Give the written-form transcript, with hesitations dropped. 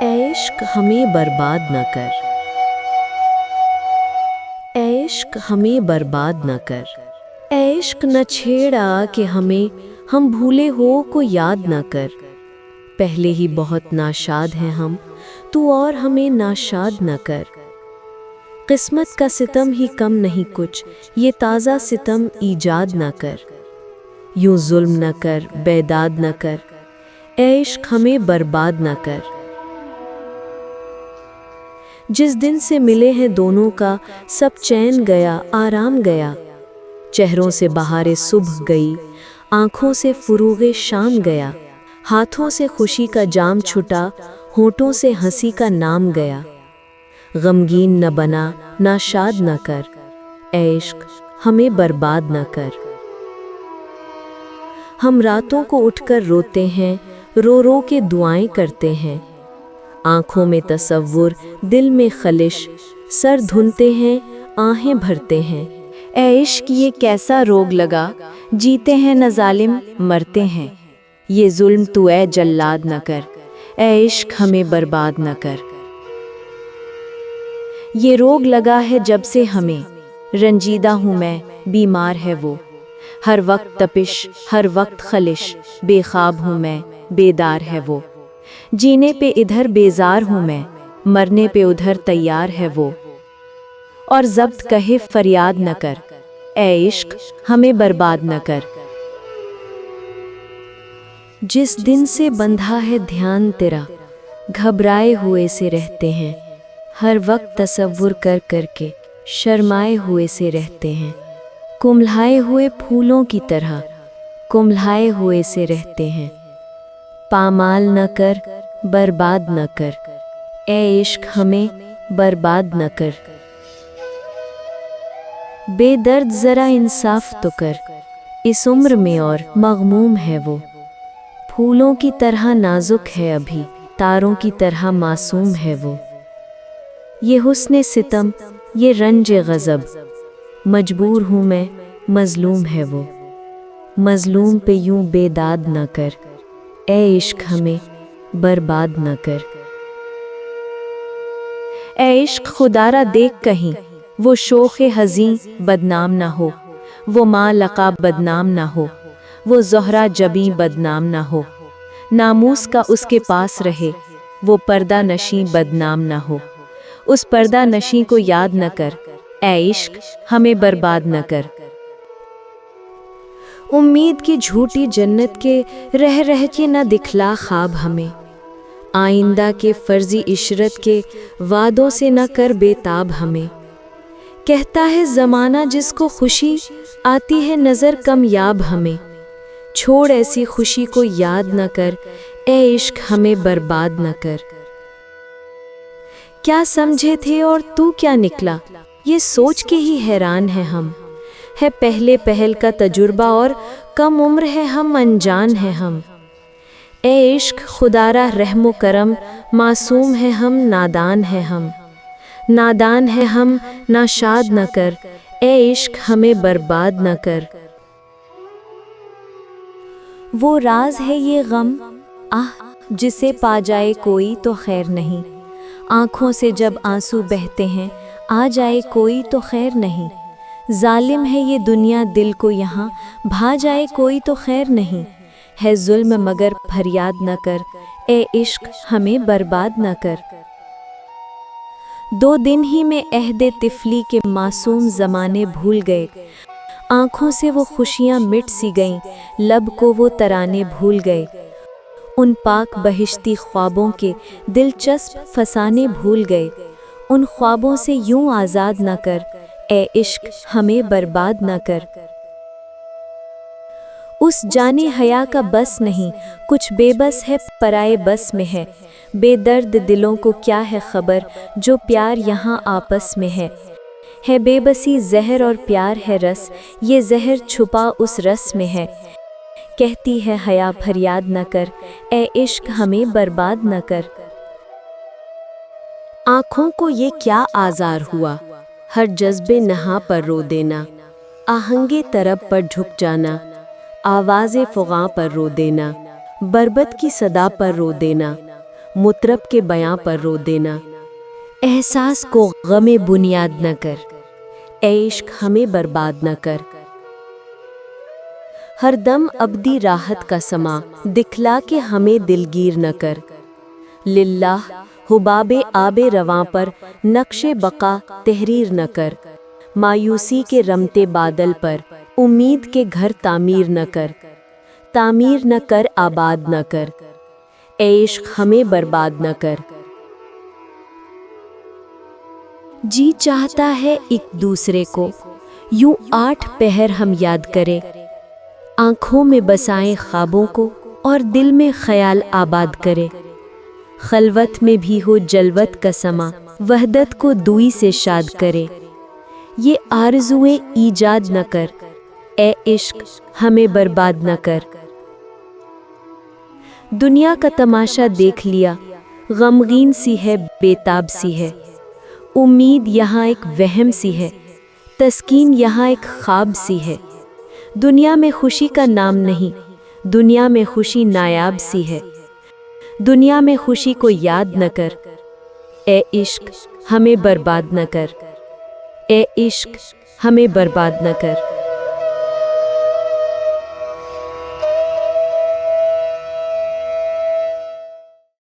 ऐ इश्क हमें बर्बाद न कर, ऐ इश्क हमें बर्बाद न कर। ऐ इश्क न छेड़ा कि हमें हम भूले हो को याद न कर। पहले ही बहुत नाशाद हैं हम, तू और हमें नाशाद न कर। किस्मत का सितम ही कम नहीं कुछ, ये ताज़ा सितम ईजाद न कर। यूं जुल्म न कर, बेदाद न कर, ऐ इश्क हमें बर्बाद न कर। जिस दिन से मिले हैं दोनों का सब चैन गया, आराम गया। चेहरों से बहारे सुबह गई, आंखों से फुरूगे शाम गया। हाथों से खुशी का जाम छुटा, होठों से हंसी का नाम गया। गमगीन न बना, नाशाद न कर, ऐ इश्क हमें बर्बाद न कर। हम रातों को उठकर रोते हैं, रो रो के दुआएं करते हैं। आंखों में तसव्वुर, दिल में खलिश, सर धुनते हैं, आहें भरते हैं। ऐ इश्क ये कैसा रोग लगा, जीते हैं न जालिम मरते हैं। ये जुल्म तू ऐ जल्लाद न कर, ऐ इश्क हमें बर्बाद न कर। ये रोग लगा है जब से हमें, रंजीदा हूँ मैं, बीमार है वो। हर वक्त तपिश, हर वक्त खलिश, बेख्वाब हूँ मैं, बेदार है वो। जीने पे इधर बेजार हूँ मैं, मरने पे उधर तैयार है वो। और ज़ब्त कहे फरियाद न कर, ऐ इश्क हमें बर्बाद न कर। जिस दिन से बंधा है ध्यान तेरा, घबराए हुए से रहते हैं। हर वक्त तसव्वुर कर करके शर्माए हुए से रहते हैं। कुम्हलाए हुए फूलों की तरह कुम्हलाए हुए से रहते हैं। पामाल न कर, बर्बाद न कर, ऐ इश्क हमें बर्बाद न कर। बेदर्द ज़रा इंसाफ तो कर, इस उम्र में और मग़मूम है वो। फूलों की तरह नाजुक है अभी, तारों की तरह मासूम है वो। ये हुस्न सितम, ये रंज ग़ज़ब, मजबूर हूँ मैं, मज़लूम है वो। मज़लूम पे यूं बेदाद न कर, ऐ इश्क हमें बर्बाद न कर। ऐ इश्क खुदारा देख कहीं, वो शोख़े हज़ीं बदनाम ना हो। वो माँ लक़ाब बदनाम ना हो, वो ज़ोहरा जबीं बदनाम ना हो। नामूस का उसके पास रहे, वो पर्दा नशीं बदनाम ना हो। उस पर्दा नशीं को याद न कर, ऐ इश्क हमें बर्बाद न कर। उम्मीद की झूठी जन्नत के रह रह के न दिखला ख्वाब हमें। आइंदा के फर्जी इशरत के वादों से न कर बेताब हमें। कहता है ज़माना जिसको खुशी आती है नज़र कम याब हमें। छोड़ ऐसी खुशी को याद न कर, ऐ इश्क हमें बर्बाद न कर। क्या समझे थे और तू क्या निकला, ये सोच के ही हैरान है हम। है पहले पहल का तजुर्बा और कम उम्र है हम, अनजान है हम। ऐ इश्क खुदारा रहमो करम, मासूम है हम, नादान है हम। नादान है हम, नाशाद न कर, ऐ इश्क हमें बर्बाद न कर। वो राज है ये गम, आह जिसे पा जाए कोई तो खैर नहीं। आँखों से जब आंसू बहते हैं, आ जाए कोई तो खैर नहीं। जालिम है ये दुनिया दिल को यहाँ, भा जाए कोई तो खैर नहीं। है जुल्म मगर फरियाद न कर, ऐ इश्क हमें बर्बाद न कर। 2 दिन ही में अहदे तिफली के मासूम ज़माने भूल गए। आँखों से वो खुशियाँ मिट सी गईं, लब को वो तराने भूल गए। उन पाक बहिश्ती ख्वाबों के दिलचस्प फसाने भूल गए। उन ख्वाबों से यूं आज़ाद न कर, ऐ इश्क हमें बर्बाद न कर। उस जाने हया का बस नहीं, कुछ बेबस है पराए बस में है। बेदर्द दिलों को क्या है खबर, जो प्यार यहाँ आपस में है। बेबसी जहर और प्यार है रस, ये जहर छुपा उस रस में है। कहती है हया फरियाद न कर, ऐ इश्क हमें बर्बाद न कर। आँखों को ये क्या आज़ार हुआ, हर जज्बे नहा पर रो देना। आहंगे तरब पर झुक जाना, आवाज़े फ़ुग़ां पर रो देना। बरबत की सदा पर रो देना। مطرب کے بیاں پر رو دینا۔ احساس کو غم بنیاد نہ کر، اے عشق ہمیں برباد نہ کر۔ ہر دم ابدی راحت کا سما دکھلا کے ہمیں دلگیر نہ کر۔ للہ حباب آب رواں پر نقش بقا تحریر نہ کر۔ مایوسی کے رمتے بادل پر امید کے گھر تعمیر نہ کر۔ تعمیر نہ کر، آباد نہ کر، اے عشق ہمیں برباد نہ کر۔ جی چاہتا ہے ایک دوسرے کو یوں 8 پہر ہم یاد کریں، آنکھوں میں بسائیں خوابوں کو اور دل میں خیال آباد کرے۔ خلوت میں بھی ہو جلوت کا سما، وحدت کو دوئی سے شاد کرے۔ یہ آرزوئیں ایجاد نہ کر، اے عشق ہمیں برباد نہ کر۔ دنیا کا تماشا دیکھ لیا، غمگین سی ہے، بےتاب سی ہے۔ امید یہاں ایک وہم سی ہے، تسکین یہاں ایک خواب سی ہے۔ دنیا میں خوشی کا نام نہیں، دنیا میں خوشی نایاب سی ہے۔ دنیا میں خوشی کو یاد نہ کر، اے عشق ہمیں برباد نہ کر، اے عشق ہمیں برباد نہ کر۔